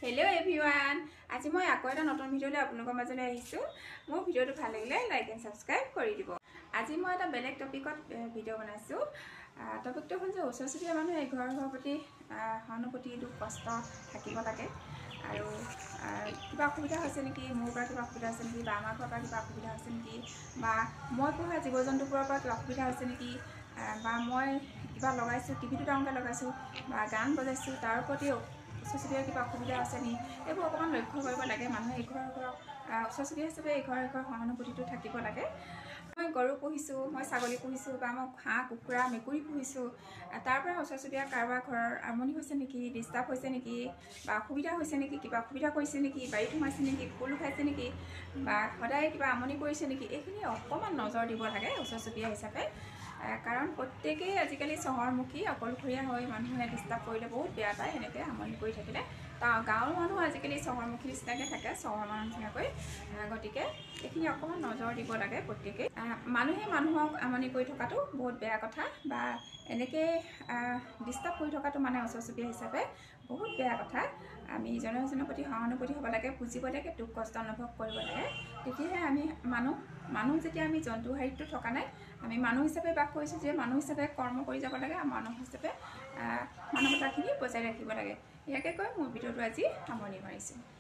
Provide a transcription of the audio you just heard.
Hello everyone आज मैं आको এটা নতুন ভিডিওলে আপোনালোকৰ মাজলৈ আহিছো মোৰ ভিডিওটো ভাল লাগিলে লাইক এন্ড সাবস্ক্ৰাইব কৰি দিব আজি মই এটা বেলেগ টপিকত ভিডিও বনাইছো টপিকটো হৈছে ওচৰচুবুৰীয়া মানুহ ঘৰৰ প্ৰতি সহানুভূতি দুখ কষ্ট থাকিব লাগে আৰু কিবা অসুবিধা হৈছে নেকি মোৰ পৰা কিবা অসুবিধা হৈছে নেকি বা আমাৰ পৰা কিবা অসুবিধা হৈছে নেকি বা মই পোহা জীৱ-জন্তুবোৰৰ পৰা কিবা অসুবিধা হৈছে নেকি বা মই কিবা লগাইছো টিভিটো ডাঙৰকৈ লগাইছো বা গান বজাইছো তাৰ প্ৰতি ওচৰচুবুৰীয়া কিবা অসুবিধা আছে নি এইবোৰ অকণমান লক্ষ্য কৰিব লাগে মানুহে ঘৰৰ ওচৰচুবুৰীয়া হিচাপে ঘৰৰ সহানুভূতিটো থাকিব লাগে মই গৰু পুহিছো মই ছাগলী পুহিছো বা মই হাঁহ কুকুৰা মেকুৰী পুহিছো তাৰ পৰা ওচৰচুবুৰীয়া কাৰোবাৰ ঘৰৰ আমনি হৈছে নেকি ডিস্টাৰ্ব হৈছে নেকি বা অসুবিধা হৈছে নেকি কিবা অসুবিধা কৰিছে নেকি বাৰীত সোমাইছে নেকি কুকুৰ খাইছে নেকি বা সদায় কিবা আমনি কৰিছে নেকি এইখিনি অকণমান নজৰ দিব লাগে ওচৰচুবুৰীয়া হিচাপে কাৰণ প্ৰত্যেকেই আজিকালি চহৰমুখী অকলশৰীয়া হৈ মানুহে ডিস্টাৰ্ব কৰিলে বহুত বেয়া পায় এনেকৈ আমনি কৰি থাকিলে গাঁৱৰ মানুহ আজিকালি চহৰমুখী নিচিনাকৈ থাকে চহৰ মানুহ নিচিনাকৈ গতিকে এইখিনি অকণমান নজৰ দিব লাগে প্ৰত্যেকেই মানুহে মানুহক আমনি কৰি থকাটো বহুত বেয়া কথা বা এনেকৈ ডিস্টাৰ্ব কৰি থকাটো মানে ওচৰচুবুৰীয়া হিচাপে বহুত বেয়া কথা আমি ইজনে সিজনৰ প্ৰতি সহানুভূতি হ'ব লাগে বুজিব লাগে দুখ কষ্ট অনুভৱ কৰিব লাগে তেতিয়াহে আমি মানুহ যেতিয়া আমি জন্তু হাৰিটো থকা নাই আমি মানুহ হিচাপে বাস কৰিছোঁ যে মানুহ হিচাপে কৰ্ম কৰি যাব লাগে আৰু মানুহ হিচাপে মানৱতাখিনি বজাই ৰাখিব লাগে ইয়াকে কৈ মোৰ ভিডিওটো আজি সামৰণি মাৰিছোঁ।